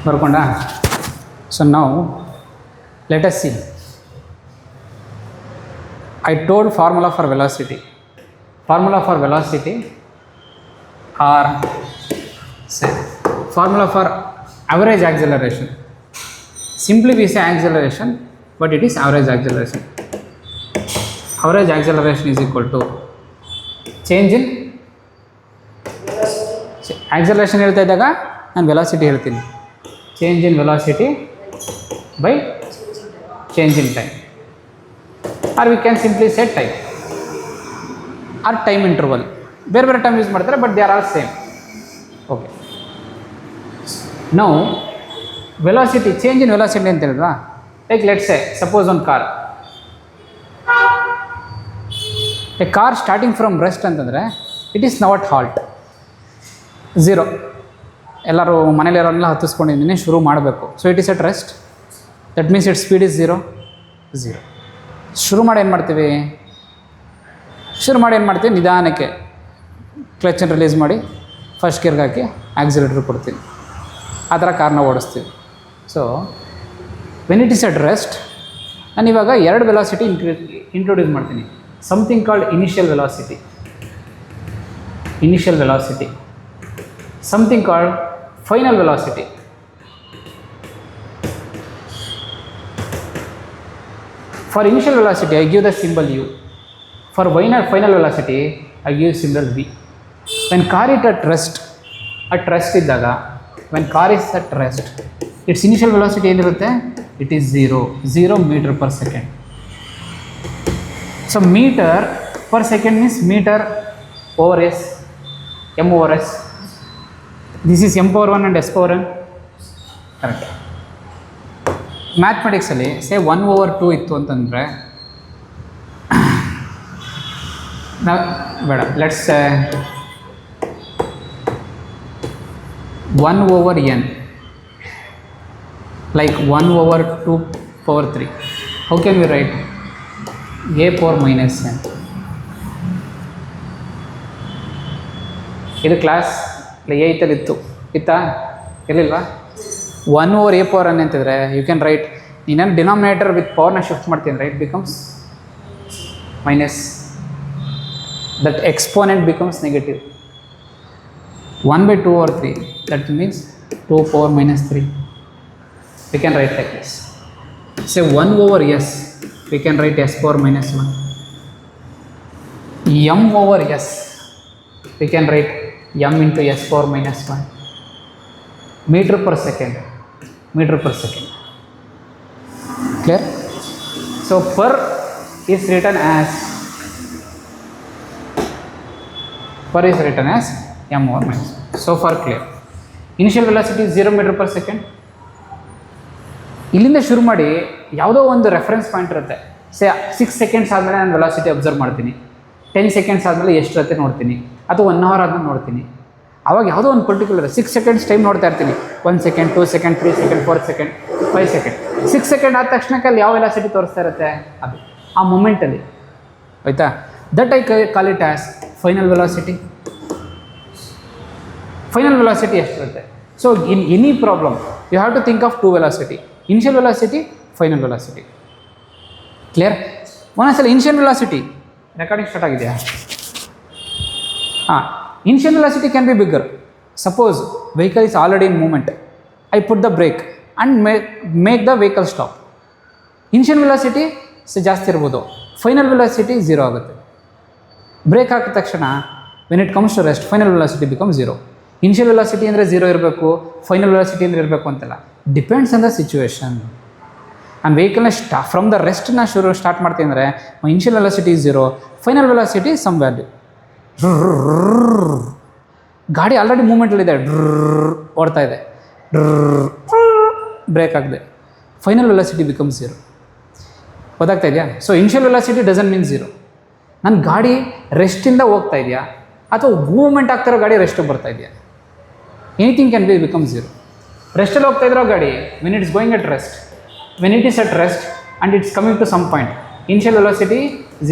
ಬರ್ಕೊಂಡ. So now let us see. I told formula for velocity. Formula for velocity or say formula for average acceleration. Simply we say acceleration, but it is average acceleration. Average acceleration is equal to change in acceleration ಹೇಳ್ತಾ ಇದ್ದಾಗ ನಾನು velocity ಹೇಳ್ತೀನಿ. Change in velocity by change in time, or we can simply set time or time interval. ಬೇರೆ ಬೇರೆ time use ಮಾಡ್ತಾರೆ, but they are all same. Okay, now velocity, change in velocity ಅಂತ ಹೇಳಿದ್ವಾ. Like let's say suppose one car, a car starting from rest ಅಂತಂದರೆ it is not halt, zero. ಎಲ್ಲರೂ ಮನೇಲಿರೋನ್ನೆಲ್ಲ ಹತ್ತಿಸ್ಕೊಂಡಿದ್ದೀನಿ, ಶುರು ಮಾಡಬೇಕು. So it is at rest, that means it speed is zero. ಶುರು ಮಾಡಿ ಏನು ಮಾಡ್ತೀವಿ, ನಿಧಾನಕ್ಕೆ ಕ್ಲಚನ್ನು ರಿಲೀಸ್ ಮಾಡಿ ಫಸ್ಟ್ ಗೇರ್ಗೆ ಹಾಕಿ ಆಕ್ಸಿಲೇಟರ್ ಕೊಡ್ತೀನಿ. ಆ ಥರ ಕಾರ್ನ ಓಡಿಸ್ತೀವಿ. So when it is at rest, ನಾನು ಇವಾಗ ಎರಡು ವೆಲಾಸಿಟಿ ಇಂಟ್ರೊಡ್ಯೂಸ್ ಮಾಡ್ತೀನಿ. Something called initial velocity, something called final velocity. For initial velocity I give the symbol u, for final velocity I give symbol v. When car is at rest iddaga, when car is at rest, its initial velocity ಏನಿರುತ್ತೆ, it is 0 meter per second. So meter per second means meter over s, m over s. This is m power 1 and s power n. Correct. ಮ್ಯಾಥಮೆಟಿಕ್ಸಲ್ಲಿ ಸೇ 1/2 ಇತ್ತು ಅಂತಂದರೆ ನಾವು ಬೇಡ, let's 1/n, like 1/2 power 3. How can we write a power minus n? ಇದು class ಏಯ್ತಲ್ಲಿತ್ತು, ಇರಲಿಲ್ವಾ? 1/a power n ಅಂತಿದ್ರೆ you can write, ನೀನೇನು denominator with ಪವರ್ನ shift ಮಾಡ್ತೀನಿ, right becomes minus, that exponent becomes negative. 1/2 or 3, that means 2 power minus 3. We can write like this. Say 1/s, we can write s power minus 1. m/s, we can write m into s power minus 1. Meter per second. Clear? So per is written as m over minus 1. So far clear. Initial velocity is 0 meter per second. ಇಲ್ಲಿಂದ ಶುರು ಮಾಡಿ ಯಾವುದೋ ಒಂದು reference point ಇರುತ್ತೆ. ಸೇ 6 seconds ಆದಮೇಲೆ ನಾನು velocity observe ಮಾಡ್ತೀನಿ, 10 seconds ಆದಮೇಲೆ ಎಷ್ಟಿರುತ್ತೆ ನೋಡ್ತೀನಿ, ಅಥವಾ 1 hour ಆದಮೇಲೆ ನೋಡ್ತೀನಿ. ಆವಾಗ ಯಾವುದೋ ಒಂದು ಪರ್ಟಿಕ್ಯುಲರ್ 6 seconds ಟೈಮ್ ನೋಡ್ತಾ ಇರ್ತೀನಿ. 1 second, 2 second, 3 second, 4 second, 5 second. 6 second ಆದ ತಕ್ಷಣಕ್ಕೆ ಅಲ್ಲಿ ಯಾವ ವೆಲಾಸಿಟಿ ತೋರಿಸ್ತಾ ಇರುತ್ತೆ, ಅದು ಆ ಮೂಮೆಂಟಲ್ಲಿ, ಆಯಿತಾ? That I call it as final velocity. Final velocity ಎಷ್ಟಿರುತ್ತೆ? So in any problem you have to think of 2 velocity, initial velocity, final velocity. Clear? ಒಂದೊಂದ್ಸಲ ಇನಿಷಿಯಲ್ ವೆಲಾಸಿಟಿ ರೆಕಾರ್ಡಿಂಗ್ ಸ್ಟಾರ್ಟ್ ಆಗಿದೆಯಾ? ಹಾಂ, initial velocity can be bigger. Suppose vehicle is already in movement, I put the brake and make the vehicle stop. Initial velocity ಜಾಸ್ತಿ ಇರ್ಬೋದು, final velocity 0 ಆಗುತ್ತೆ. Break ಹಾಕಿದ ತಕ್ಷಣ when it comes to rest, final velocity becomes 0. Initial velocity ಅಂದರೆ 0 ಇರಬೇಕು, final velocity ಅಂದರೆ ಇರಬೇಕು ಅಂತಲ್ಲ, ಡಿಪೆಂಡ್ಸ್ ಆನ್ ದ ಸಿಚುವೇಶನ್. ನಾನು ವೆಹಿಕಲ್ನ ಫ್ರಮ್ ದ ರೆಸ್ಟ್ನ ಸ್ಟಾರ್ಟ್ ಮಾಡ್ತೀನಿ ಅಂದರೆ my initial velocity 0, final velocity some value. ಗಾಡಿ ಆಲ್ರೆಡಿ ಮೂಮೆಂಟಲ್ಲಿದೆ, ಓಡ್ತಾ ಇದೆ, ಬ್ರೇಕ್ ಆಗಿದೆ, ಫೈನಲ್ ವೆಲಾಸಿಟಿ ಬಿಕಮ್ 0. ಗೊತ್ತಾಗ್ತಾ ಇದೆಯಾ? So initial velocity doesn't mean 0. ನನ್ನ ಗಾಡಿ ರೆಸ್ಟಿಂದ ಹೋಗ್ತಾ ಇದೆಯಾ ಅಥವಾ ಮೂವ್ಮೆಂಟ್ ಆಗ್ತಿರೋ ಗಾಡಿ ರೆಸ್ಟಿಗೆ ಬರ್ತಾ ಇದೆಯಾ, ಎನಿಥಿಂಗ್ ಕ್ಯಾನ್ ಬಿ ಬಿಕಮ್ 0. ರೆಸ್ಟಲ್ಲಿ ಹೋಗ್ತಾ ಇದ್ರೋ ಗಾಡಿ when it is going at rest, when it is at rest and it's coming to some point, initial velocity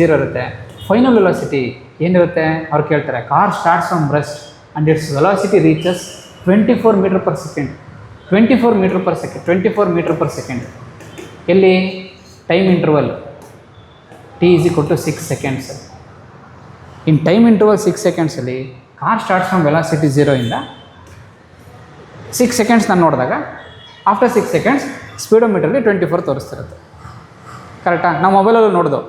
0 ಇರುತ್ತೆ, ಫೈನಲ್ ವೆಲಾಸಿಟಿ ಏನಿರುತ್ತೆ ಅವ್ರು ಕೇಳ್ತಾರೆ. Car starts from rest and its velocity reaches 24 meter per second. 24 metre per second, 24 metre per second. ಎಲ್ಲಿ time interval t is equal to 6 seconds. In time interval 6 ಸೆಕೆಂಡ್ಸಲ್ಲಿ car starts from velocity 0 ಇಂದ 6 seconds ನಾನು ನೋಡಿದಾಗ after 6 seconds ಸ್ಪೀಡೋಮೀಟರ್ಲಿ 24 ತೋರಿಸ್ತಿರುತ್ತೆ. ಕರೆಕ್ಟಾ? ನಾವು ಮೊಬೈಲಲ್ಲೂ ನೋಡ್ದು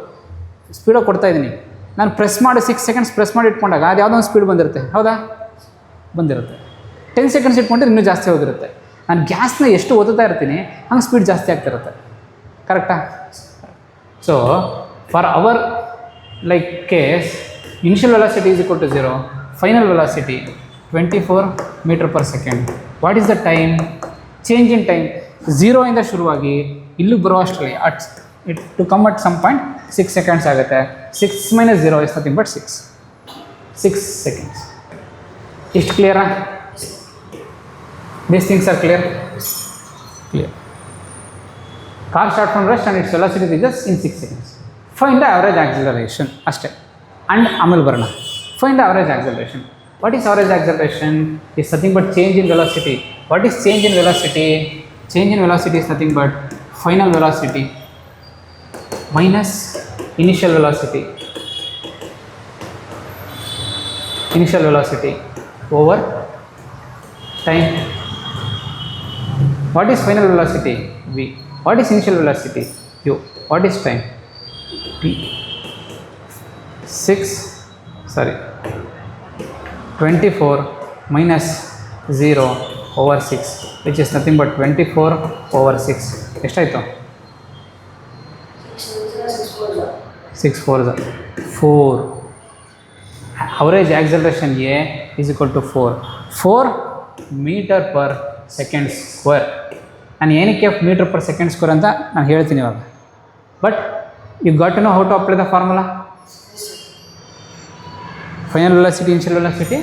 ಸ್ಪೀಡಾಗಿ ಕೊಡ್ತಾ ಇದ್ದೀನಿ, ನಾನು ಪ್ರೆಸ್ ಮಾಡಿ 6 ಸೆಕೆಂಡ್ಸ್ ಪ್ರೆಸ್ ಮಾಡಿ ಇಟ್ಕೊಂಡಾಗ ಅದು ಯಾವುದೋ ಒಂದು ಸ್ಪೀಡ್ ಬಂದಿರುತ್ತೆ. ಹೌದಾ? ಬಂದಿರುತ್ತೆ. 10 ಸೆಕೆಂಡ್ಸ್ ಇಟ್ಕೊಂಡ್ರೆ ಇನ್ನೂ ಜಾಸ್ತಿ ಹೋಗಿರುತ್ತೆ. ನಾನು ಗ್ಯಾಸ್ನ ಎಷ್ಟು ಓದುತ್ತಾ ಇರ್ತೀನಿ ಹಂಗೆ ಸ್ಪೀಡ್ ಜಾಸ್ತಿ ಆಗ್ತಿರುತ್ತೆ. ಕರೆಕ್ಟಾ? So for our like case initial velocity is equal to 0, final velocity 24 metre per second. What is the time? Change in time 0 ಇಂದ ಶುರುವಾಗಿ ಇಲ್ಲಿಗೆ ಬರೋ ಅಷ್ಟರಲ್ಲಿ it to come at some point 6 seconds ಆಗುತ್ತೆ. 6 - 0 ಇಸ್ ನಥಿಂಗ್ ಬಟ್ 6 ಸೆಕೆಂಡ್ಸ್. ಇಷ್ಟು ಕ್ಲಿಯರಾ? These things are clear? Clear. Car start from rest and its velocity reaches in 6 seconds. Find the average acceleration. ಅಷ್ಟೇ. And ಆಮೇಲೆ ಬರೋಣ. Find the average acceleration. What is average acceleration? Is nothing but change in velocity. What is change in velocity? Change in velocity is nothing but final velocity minus initial velocity. Initial velocity over time. What is final velocity? V. What is initial velocity? U. What is time? T. 24 minus 0 over 6, which is nothing but 24 over 6. ಎಷ್ಟಾಯಿತು? 6 4s 4. Average acceleration A is equal to 4 meter per second square. ನಾನು ಏನಕ್ಕೆ metre per second square ಅಂತ ನಾನು ಹೇಳ್ತೀನಿ ಇವಾಗ. But you got to know how to apply the formula. Final velocity, initial velocity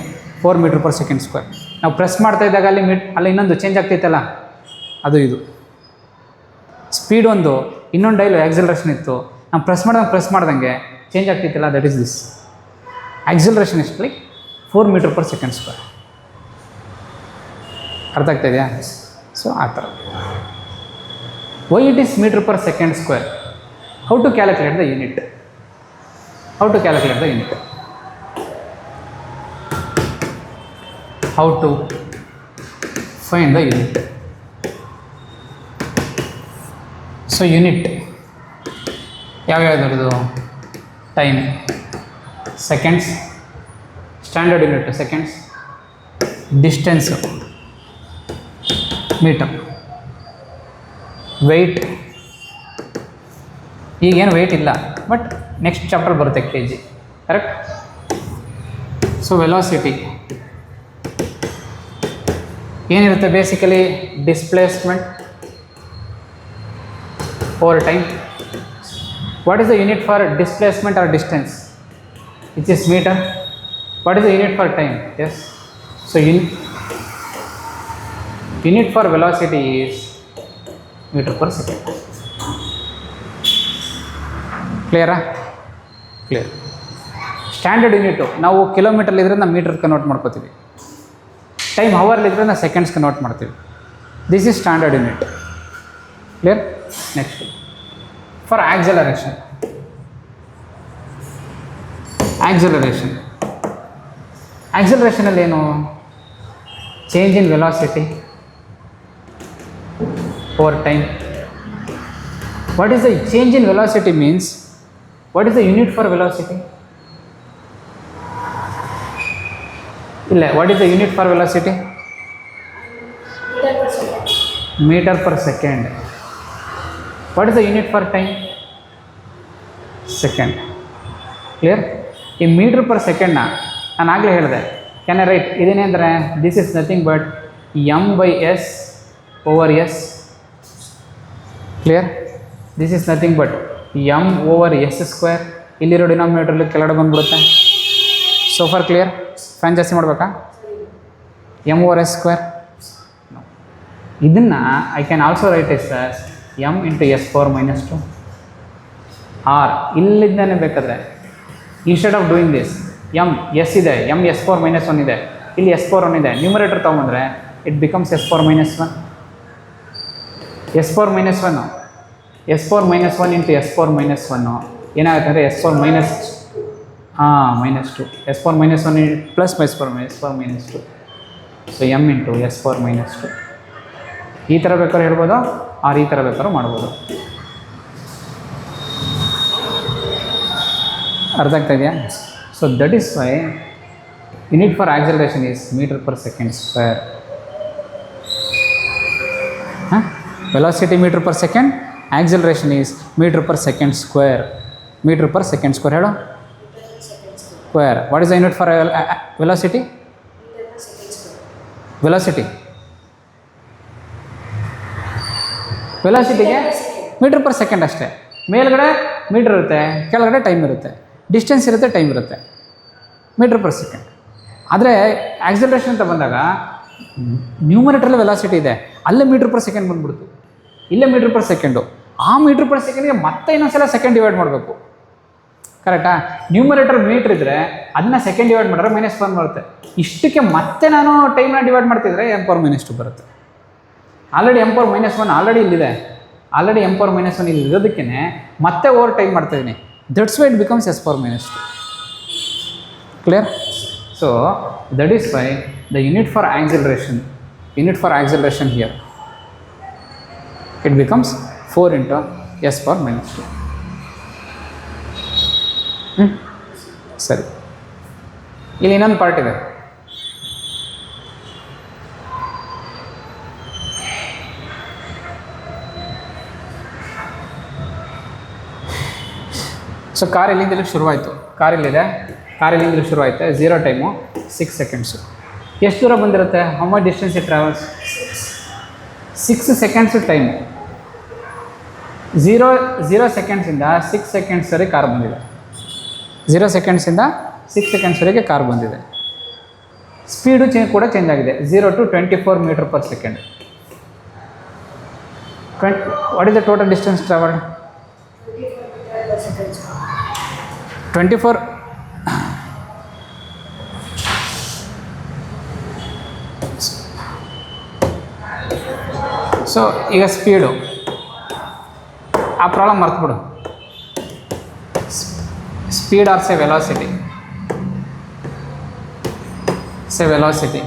4 metre per second square. ನಾವು press ಮಾಡ್ತಾ ಇದ್ದಾಗ ಅಲ್ಲಿ ಇನ್ನೊಂದು ಚೇಂಜ್ ಆಗ್ತೈತಲ್ಲ, ಅದು ಇದು ಸ್ಪೀಡ್ ಒಂದು, ಇನ್ನೊಂದು ಡೈಲು ಆಕ್ಸಲರೇಷನ್ ಇತ್ತು. ನಾವು ಪ್ರೆಸ್ ಮಾಡ್ದಂಗೆ ಚೇಂಜ್ ಆಗ್ತೈತಲ್ಲ, ದಟ್ ಈಸ್ ದಿಸ್ ಆಕ್ಸಲರೇಷನ್ ಇಷ್ಟು like 4 metre per second square. ಅರ್ಥ ಆಗ್ತಾ ಇದೆಯಾ? ಸೊ ಆ ಥರ. Why it is metre per second square? How to calculate the unit? How to calculate the unit? How to find the unit? So unit ಯಾವ್ಯಾವುದು? Time, seconds, standard unit seconds, distance metre, weight. ಈಗೇನು weight ಇಲ್ಲ, but next chapter ಬರುತ್ತೆ K G. Correct? So velocity ಏನಿರುತ್ತೆ? Basically displacement over time. What is the unit for displacement or distance? Which is metre. What is the unit for time? S. So unit for velocity is metre per second. ಕ್ಲಿಯರಾ? Clear. Standard unit ನಾವು ಕಿಲೋಮೀಟರ್ಲಿದ್ರೆ ನಾವು metre convert ಮಾಡ್ಕೋತೀವಿ. Time ಅವರ್ಲಿದ್ರೆ ನಾವು seconds convert ಮಾಡ್ತೀವಿ. This is standard unit. Clear? Next for acceleration. ಆಕ್ಸಲರೇಷನಲ್ಲಿ ಏನು? Change in velocity over time. What is the change in velocity means? What is the unit for velocity? ಇಲ್ಲ, what is the unit for velocity? Meter per second. What is the unit for time? Second. Clear? ಈ metre per ಸೆಕೆಂಡ್ನ ನಾನು ಆಗಲೇ ಹೇಳಿದೆ. Can I right ಇದೇನೇ ಅಂದರೆ this is nothing but m/s over s. Clear? This is nothing but m over s square. ಇಲ್ಲಿರೋ ಡಿನಾಮಿನೇಟರ್ಲಿ ಕೆಳಗಡೆ ಬಂದುಬಿಡುತ್ತೆ. So for clear? Fan ಜಾಸ್ತಿ ಮಾಡಬೇಕಾ? m over s square. ಇದನ್ನು I can also write is m into s power -2 or. ಇಲ್ಲಿಂದನೇ ಬೇಕಾದರೆ instead of doing this s ಇದೆ, s ಪವರ್ -1 ಇದೆ, ಇಲ್ಲಿ s ಪವರ್ 1 ಇದೆ. ನ್ಯೂಮರೇಟರ್ ತೊಗೊಂಡ್ರೆ ಇಟ್ ಬಿಕಮ್ಸ್ s ಪವರ್ -1. S power -1 S power -1 into S power -1 ಏನಾಗುತ್ತೆ ಅಂದರೆ S power -2 S power -1 plus S power -2 so M into S power -2 ಈ ಥರ ಬೇಕಾದ್ರೂ ಹೇಳ್ಬೋದು ಆರ್ ಈ ಥರ ಬೇಕಾದ್ರೂ ಮಾಡ್ಬೋದು. ಅರ್ಥ ಆಗ್ತಾ ಇದೆಯಾ? So that is why unit for acceleration is m/s². Velocity m/s, acceleration is m/s². m/s² ಹೇಳು square. What is the unit for velocity? ವೆಲಾಸಿಟಿಗೆ m/s ಅಷ್ಟೇ. ಮೇಲ್ಗಡೆ ಮೀಟ್ರ್ ಇರುತ್ತೆ, ಕೆಳಗಡೆ ಟೈಮ್ ಇರುತ್ತೆ, ಡಿಸ್ಟೆನ್ಸ್ ಇರುತ್ತೆ, ಟೈಮ್ ಇರುತ್ತೆ, m/s. ಆದರೆ ಆಕ್ಸಲರೇಷನ್ ಅಂತ ಬಂದಾಗ ನ್ಯೂಮರೇಟರಲ್ಲಿ ವೆಲಾಸಿಟಿ ಇದೆ, ಅಲ್ಲೇ m/s ಬಂದ್ಬಿಡ್ತು, ಇಲ್ಲೇ m/s. ಆ m/s ಮತ್ತೆ ಇನ್ನೊಂದ್ಸಲ ಸೆಕೆಂಡ್ ಡಿವೈಡ್ ಮಾಡಬೇಕು. ಕರೆಕ್ಟಾ? ನ್ಯೂಮರೇಟರ್ ಮೀಟ್ರ್ ಇದ್ದರೆ ಅದನ್ನು ಸೆಕೆಂಡ್ ಡಿವೈಡ್ ಮಾಡಿದ್ರೆ -1 ಬರುತ್ತೆ. ಇಷ್ಟಕ್ಕೆ ಮತ್ತೆ ನಾನು ಟೈಮ್ನ ಡಿವೈಡ್ ಮಾಡ್ತಿದ್ರೆ m/-2 ಬರುತ್ತೆ. ಆಲ್ರೆಡಿ m/-1 ಆಲ್ರೆಡಿ ಇಲ್ಲಿದೆ, ಆಲ್ರೆಡಿ m/-1 ಇಲ್ಲಿ ಇರೋದಕ್ಕೇ ಮತ್ತೆ ಓವರ್ ಟೈಮ್ ಮಾಡ್ತಾಯಿದ್ದೀನಿ. That's why it becomes s/-2. Clear? So that is why the unit for acceleration here it becomes 4 into s/-2. ಸರಿ, ಇಲ್ಲಿ ಇನ್ನೊಂದು ಪಾರ್ಟ್ ಇದೆ. ಸೊ ಕಾರ್ ಇಲ್ಲಿಂದ ಶುರುವಾಯಿತು, ಕಾರ್ ಇಲ್ಲಿಂದ ಶುರುವಾಯಿತು, 0 ಟೈಮು 6 ಸೆಕೆಂಡ್ಸು. ಎಷ್ಟು ದೂರ ಬಂದಿರುತ್ತೆ? How much distance it travels? 6 seconds time. 0 ಸೆಕೆಂಡ್ಸಿಂದ 6 ಸೆಕೆಂಡ್ಸ್ವರೆಗೆ ಕಾರ್ ಬಂದಿದೆ. 0 ಸೆಕೆಂಡ್ಸಿಂದ 6 ಸೆಕೆಂಡ್ಸ್ವರೆಗೆ ಕಾರ್ ಬಂದಿದೆ. ಸ್ಪೀಡು ಕೂಡ ಚೇಂಜ್ ಆಗಿದೆ, 0 to 24 m/s. What is the total distance travelled? 24. So ಈಗ ಸ್ಪೀಡು, ಆ ಪ್ರಾಬ್ಲಮ್ ಮರ್ತ್ಬಿಡು. ಸ್ಪೀಡ್ ಆರ್ ಸೆ ವೆಲಾಸಿಟಿ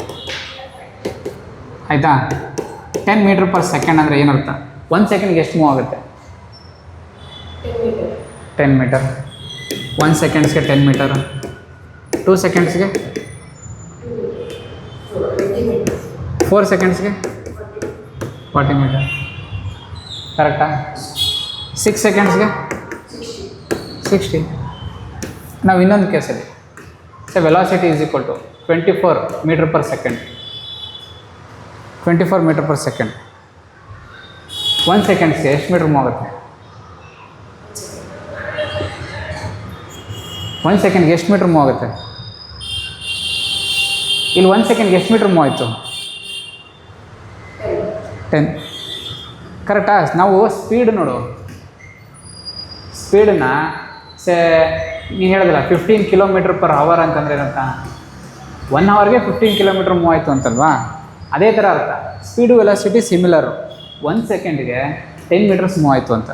ಆಯಿತಾ? 10 m/s ಅಂದರೆ ಏನರ್ಥ? 1 ಸೆಕೆಂಡ್ಗೆ ಎಷ್ಟು ಮೂವ್ ಆಗುತ್ತೆ? 10 ಮೀಟರ್. 1 ಸೆಕೆಂಡ್ಸ್ಗೆ 10 ಮೀಟರ್, 2 ಸೆಕೆಂಡ್ಸ್ಗೆ 4 ಸೆಕೆಂಡ್ಸ್ಗೆ 40 ಮೀಟರ್. ಕರೆಕ್ಟಾ? 6 ಸೆಕೆಂಡ್ಸ್ಗೆ 60. ನಾವು ಇನ್ನೊಂದು ಕೇಸಲ್ಲಿ velocity is equal to 24 m/s. 24 m/s. 1 ಸೆಕೆಂಡ್ಸ್ಗೆ ಎಷ್ಟು ಮೀಟ್ರ್ ಮೂವ್ ಆಗುತ್ತೆ? 1 ಸೆಕೆಂಡ್ಗೆ ಎಷ್ಟು ಮೀಟ್ರ್ ಮೂವ್ ಆಗುತ್ತೆ? ಇಲ್ಲಿ 1 ಸೆಕೆಂಡ್ಗೆ ಎಷ್ಟು ಮೀಟ್ರ್ ಮೂವ್ ಆಯಿತು? 10. ಕರೆಕ್ಟಾ? ನಾವು ಸ್ಪೀಡ್ ನೋಡು, ಸ್ಪೀಡನ್ನು ನೀನು ಹೇಳೋದಿಲ್ಲ 15 km/h ಅಂತಂದರೆ ಏನಂತ? 1 ಅವರ್ಗೆ 15 km ಮೂವ್ ಆಯಿತು ಅಂತಲ್ವಾ? ಅದೇ ಥರ ಅರ್ಥ. Speed velocity similar. 1 ಸೆಕೆಂಡ್ಗೆ 10 ಮೀಟರ್ಸ್ ಮೂವ್ ಆಯಿತು ಅಂತ.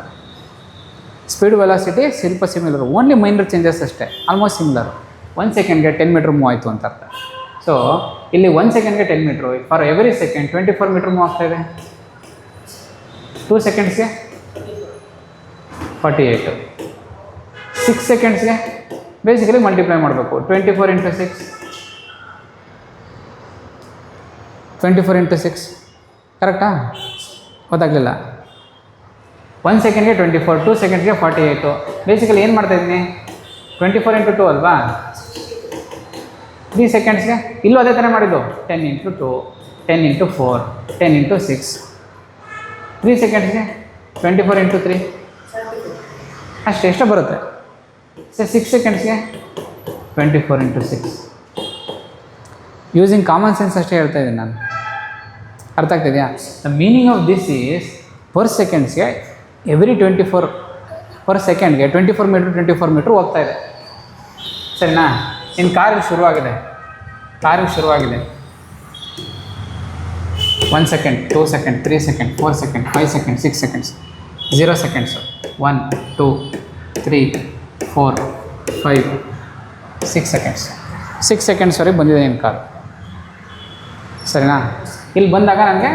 ಸ್ಪೀಡ್ ವೆಲಾಸಿಟಿ ಸ್ವಲ್ಪ ಸಿಮಿಲರು, ಓನ್ಲಿ ಮೈನರ್ ಚೇಂಜಸ್ ಅಷ್ಟೇ, ಆಲ್ಮೋಸ್ಟ್ ಸಿಮಿಲರು. 1 ಸೆಕೆಂಡ್ಗೆ 10 ಮೀಟ್ರ್ ಮೂವ್ ಆಯಿತು ಅಂತ ಅರ್ಥ. ಸೊ ಇಲ್ಲಿ 1 ಸೆಕೆಂಡ್ಗೆ 10 metre, for every second 24 metre move ಆಗ್ತಾಯಿದೆ. 2 ಸೆಕೆಂಡ್ಸ್ಗೆ 48. 6 ಸೆಕೆಂಡ್ಸ್ಗೆ ಬೇಸಿಕಲಿ ಮಲ್ಟಿಪ್ಲೈ ಮಾಡಬೇಕು. 24 × 6 24 × 6 ಕರೆಕ್ಟಾ? ಗೊತ್ತಾಗಲಿಲ್ಲ. 1 ಸೆಕೆಂಡ್ಗೆ 24, 2 ಸೆಕೆಂಡ್ಸ್ಗೆ 48. ಬೇಸಿಕಲಿ ಏನು ಮಾಡ್ತಾಯಿದ್ದೀನಿ? 24 × 2 ಅಲ್ವಾ? 3 ಸೆಕೆಂಡ್ಸ್ಗೆ ಇಲ್ಲೂ ಅದೇ ಥರ ಮಾಡಿದ್ದು. 10 × 2, 10 × 4, 10 × 6. 3 ಸೆಕೆಂಡ್ಸ್ಗೆ 24 × 3 ಅಷ್ಟು ಎಷ್ಟೋ ಬರುತ್ತೆ. 6 ಸೆಕೆಂಡ್ಸ್ಗೆ 24 × 6. ಯೂಸಿಂಗ್ ಕಾಮನ್ ಸೆನ್ಸ್ ಅಷ್ಟೇ ಹೇಳ್ತಾ ಇದ್ದೀನಿ ನಾನು. ಅರ್ಥ ಆಗ್ತಿದೆಯಾ? The meaning of this is per ಸೆಕೆಂಡ್ಸ್ಗೆ ಎವ್ರಿ 24 ಪರ್ ಸೆಕೆಂಡ್ಗೆ 24 ಮೀಟ್ರ್ ಹೋಗ್ತಾ ಇದೆ. ಸರಿನಾ? ಇನ್ನು ಕಾರಿಗೆ ಶುರುವಾಗಿದೆ. 1 second, 2 second, 3 second, 4 second, 5 second, 6 seconds, 0 seconds, 1, 2, 3, 4, 5, 6 seconds. 6 seconds ವರೆಗೆ ಬಂದಿದೆ ನಿಮ್ಮ ಕಾರ್, ಸರಿನಾ? ಇಲ್ಲಿ ಬಂದಾಗ ನನಗೆ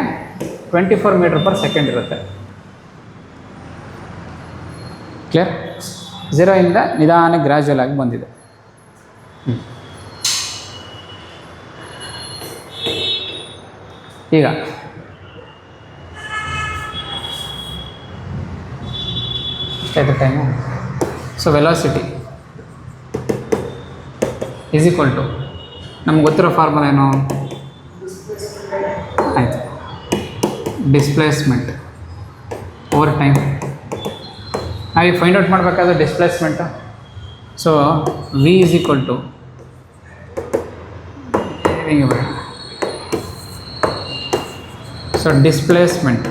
24 ಮೀಟರ್ ಪರ್ ಸೆಕೆಂಡ್ ಇರುತ್ತೆ. ಕ್ಲಿಯರ್? 0 ಇಂದ ನಿಧಾನ ಗ್ರ್ಯಾಜುವಲ್ ಆಗಿ ಬಂದಿದೆ. ಈಗ ಎಷ್ಟಾಯ್ತು time? So velocity is equal to ನಮ್ಗೆ ಗೊತ್ತಿರೋ ಫಾರ್ಮುಲಾ ಏನು? ಆಯಿತು, ಡಿಸ್ಪ್ಲೇಸ್ಮೆಂಟ್ ಓವರ್ ಟೈಮ್. ನಾವೀಗ ಫೈಂಡ್ ಔಟ್ ಮಾಡಬೇಕಾದ್ರೆ displacement, so v is equal to ಹಿಂಗೆ ಬರೋಣ. So displacement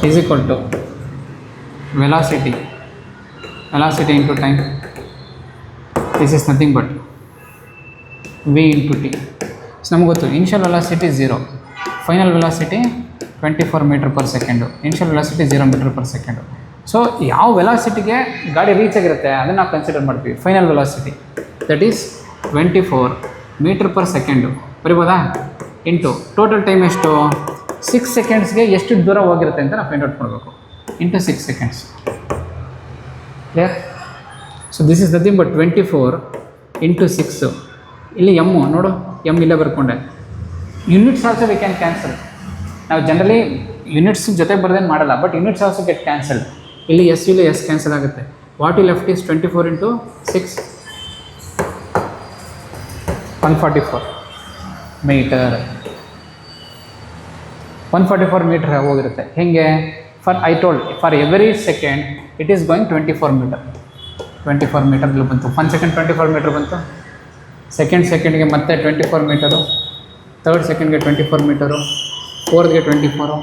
is equal to velocity into time. This is nothing but v into t. So ನಮ್ಗೆ ಗೊತ್ತು initial velocity 0, final velocity 24 metre per second, initial velocity 0 metre per second. So ಯಾವ ವೆಲಾಸಿಟಿಗೆ ಗಾಡಿ reach ಆಗಿರುತ್ತೆ ಅದನ್ನು ನಾವು ಕನ್ಸಿಡರ್ ಮಾಡ್ತೀವಿ final velocity, that is 24 metre per second. ಬರಿಬೋದಾ? ಇಂಟು ಟೋಟಲ್ ಟೈಮ್ ಎಷ್ಟು? 6 ಸೆಕೆಂಡ್ಸ್ಗೆ ಎಷ್ಟು ದೂರ ಹೋಗಿರುತ್ತೆ ಅಂತ ನಾವು ಫೈಂಡ್ ಔಟ್ ಮಾಡಬೇಕು, into 6 seconds. Clear? So this is nothing but 24 into 6. ಇಲ್ಲಿ ಎಮ್ಮು ನೋಡು, ಎಮ್ ಇಲ್ಲೇ ಬರ್ಕೊಂಡೆ. Units also we can cancel. ನಾವು ಜನರಲಿ ಯೂನಿಟ್ಸ್ ಜೊತೆ ಬರ್ದೇನು ಮಾಡಲ್ಲ, but units also get cancelled. ಇಲ್ಲಿ ಇಲ್ಲಿ ಎಸ್ ಕ್ಯಾನ್ಸಲ್ ಆಗುತ್ತೆ. What you left is 24 into 6, 144 metre. 144 metre ಹೋಗಿರುತ್ತೆ. ಹೇಗೆ? I told for every second it is going 24 metre. 24 ಮೀಟರ್ಗಳು ಬಂತು. 1 ಸೆಕೆಂಡ್ 24 ಮೀಟರ್ ಬಂತು. ಸೆಕೆಂಡ್ಗೆ ಮತ್ತೆ 24 ಮೀಟರು, ಥರ್ಡ್ ಸೆಕೆಂಡ್ಗೆ 24 ಮೀಟರು, ಫೋರ್ತ್ಗೆ 24,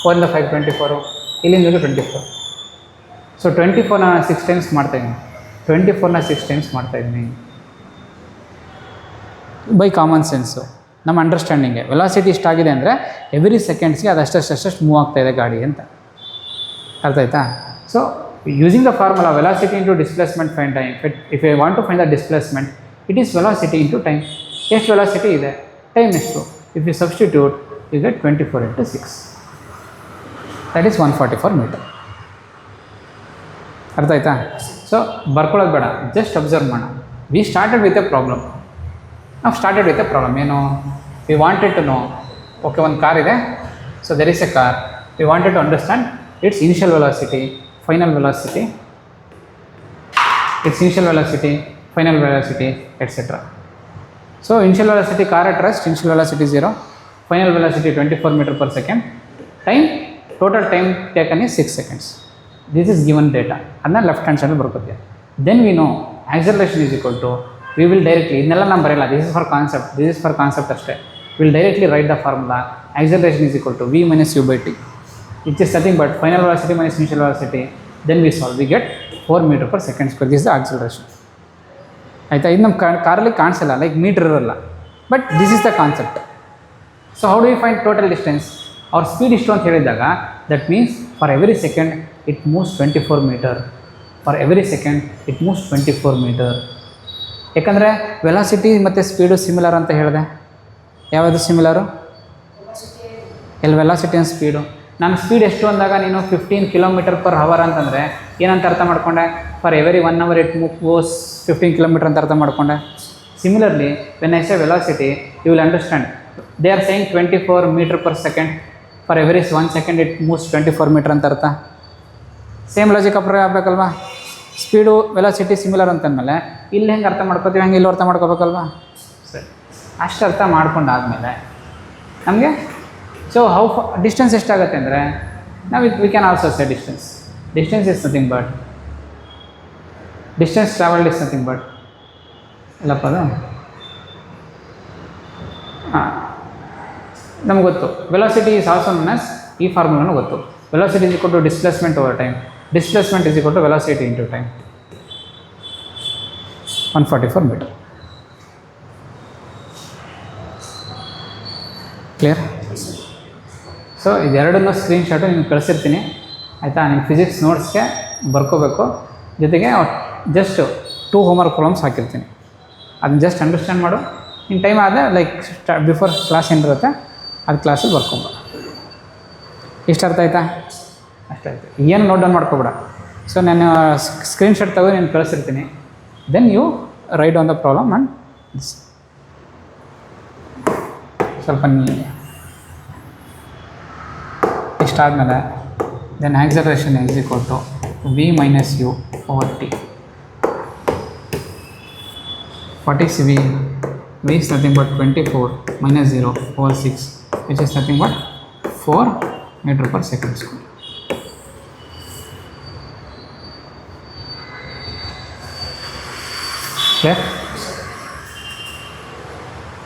4 5 24, ಇಲ್ಲಿಂದ 24. ಸೊ 24ನ 6 ಟೈಮ್ಸ್ ಮಾಡ್ತಾಯಿದ್ದೀನಿ, 24ನ 6 ಟೈಮ್ಸ್ ಮಾಡ್ತಾಯಿದ್ದೀನಿ. ಬೈ ಕಾಮನ್ ಸೆನ್ಸು, ನಮ್ಮ ಅಂಡರ್ಸ್ಟ್ಯಾಂಡಿಂಗೆ ವೆಲಾಸಿಟಿ ಇಷ್ಟಾಗಿದೆ ಅಂದರೆ ಎವ್ರಿ ಸೆಕೆಂಡ್ಸ್ಗೆ ಅದು ಅಷ್ಟಷ್ಟು ಮೂವ್ ಆಗ್ತಾಯಿದೆ ಗಾಡಿ ಅಂತ. ಅರ್ಥ ಆಯ್ತಾ? So using the formula velocity into displacement find time. If I want to find the displacement it is velocity into time. ಎಷ್ಟು ವೆಲಾಸಿಟಿ ಇದೆ, ಟೈಮ್ ಎಷ್ಟು? If you substitute you get 24 into 6, that is 144 metre. ಅರ್ಥ ಆಯ್ತಾ? So ಬರ್ಕೊಳ್ಳೋದು ಬೇಡ, just observe ಮಾಡೋಣ. We started with a problem. ನಾವು started with a problem. ಏನು? We wanted to know, okay ಒಂದು ಕಾರ್ ಇದೆ, so there is a car, we wanted to understand its initial velocity, final velocity, final velocity etcetera. So initial velocity car at rest, initial velocity 0, final velocity 24 metre per second, time total time taken is 6 seconds. This is given data. ಅದನ್ನ left hand ಸೈಡಲ್ಲಿ ಬರ್ಕೋತೀವಿ. Then we know acceleration is equal to, we will directly, ಇದನ್ನೆಲ್ಲ ನಾನು ಬರೆಯಲ್ಲ, this is for concept ಅಷ್ಟೇ. Will directly write the formula acceleration is equal to v minus u by t, which is nothing but final velocity minus initial velocity. Then we solve, we get 4 meter per second square. This is the acceleration. ಆಯಿತಾ? ಇದು ನಮ್ಮ ಕಾರಲ್ಲಿ ಕಾಣಿಸಲ್ಲ, like metre ಇರಲ್ಲ, but this is the concept. So how do we find total distance? ಅವ್ರ speed ಇಷ್ಟು ಅಂತ ಹೇಳಿದಾಗ that means for every second it moves 24 metre. For every second it moves 24 metre. ಯಾಕಂದರೆ ವೆಲಾಸಿಟಿ ಮತ್ತು ಸ್ಪೀಡು ಸಿಮಿಲರ್ ಅಂತ ಹೇಳಿದೆ. ಯಾವುದು ಸಿಮಿಲರು? Velocity and speed. ನಾನು ಸ್ಪೀಡ್ ಎಷ್ಟು ಅಂದಾಗ ನೀನು 15 km/h ಅಂತಂದರೆ ಏನಂತ ಅರ್ಥ ಮಾಡ್ಕೊಂಡೆ? For every 1 hour it moves 15 km ಅಂತ ಅರ್ಥ ಮಾಡ್ಕೊಂಡೆ. Similarly when I say velocity you will understand they are saying 24 meter per second. For every 1 second it moves 24 meter ಅಂತ ಅರ್ಥ. ಸೇಮ್ ಲಾಜಿಕ್ ಅಪ್ಲೈ ಆಗಬೇಕಲ್ವಾ? ಸ್ಪೀಡು ವೆಲಾಸಿಟಿ ಸಿಮಿಲರ್ ಅಂತಂದಮೇಲೆ ಇಲ್ಲಿ ಹೆಂಗೆ ಅರ್ಥ ಮಾಡ್ಕೋತೀವಿ, ಹಂಗೆ ಇಲ್ಲಿ ಅರ್ಥ ಮಾಡ್ಕೋಬೇಕಲ್ವಾ? ಸರಿ, ಅಷ್ಟು ಅರ್ಥ ಮಾಡ್ಕೊಂಡಾದಮೇಲೆ ನಮಗೆ ಸೊ ಡಿಸ್ಟೆನ್ಸ್ ಎಷ್ಟಾಗುತ್ತೆ ಅಂದರೆ ನಾವು we can also say distance is nothing but distance travelled is nothing but ಇಲ್ಲಪ್ಪ ಅದು ನಮ್ಗೆ ಗೊತ್ತು. Velocity is also known as, ಈ ಫಾರ್ಮುಲಾನು ಗೊತ್ತು. Velocity is equal to displacement over time. Displacement is equal to velocity into time. 144 metre. Clear? So ಇದೆರಡನ್ನೂ screenshot ನಿಮ್ಗೆ ಕಳಿಸಿರ್ತೀನಿ ಆಯಿತಾ. ನಿಮ್ಮ ಫಿಸಿಕ್ಸ್ ನೋಟ್ಸ್ಗೆ ಬರ್ಕೋಬೇಕು, ಜೊತೆಗೆ ಜಸ್ಟ್ 2 ಹೋಮ್ವರ್ಕ್ ಪ್ರಾಬ್ಲಮ್ಸ್ ಹಾಕಿರ್ತೀನಿ, ಅದನ್ನ ಜಸ್ಟ್ ಅಂಡರ್ಸ್ಟ್ಯಾಂಡ್ ಮಾಡು. ಇನ್ನು ಟೈಮ್ ಆದರೆ ಲೈಕ್ ಬಿಫೋರ್ ಕ್ಲಾಸ್ ಏನಿರುತ್ತೆ ಅದು ಕ್ಲಾಸಲ್ಲಿ ಬರ್ಕೊಬೋದು. ಇಷ್ಟು ಅರ್ಥ ಆಯ್ತಾ? ಅಷ್ಟಾಯ್ತು, ಏನು ನೋಟ್ ಡೌನ್ ಮಾಡ್ಕೊಬೇಡ. ಸೊ ನಾನು ಸ್ಕ್ರೀನ್ಶಾಟ್ ತೆಗೆದು ನಾನು ಕಳಿಸಿರ್ತೀನಿ, then you write on the problem and ಸ್ವಲ್ಪ ಇಷ್ಟಾದಮೇಲೆ then acceleration is equal to v minus u over t. What is v? v is nothing but 24 minus 0 over 6, which is nothing but 4 meter per second square. Clear?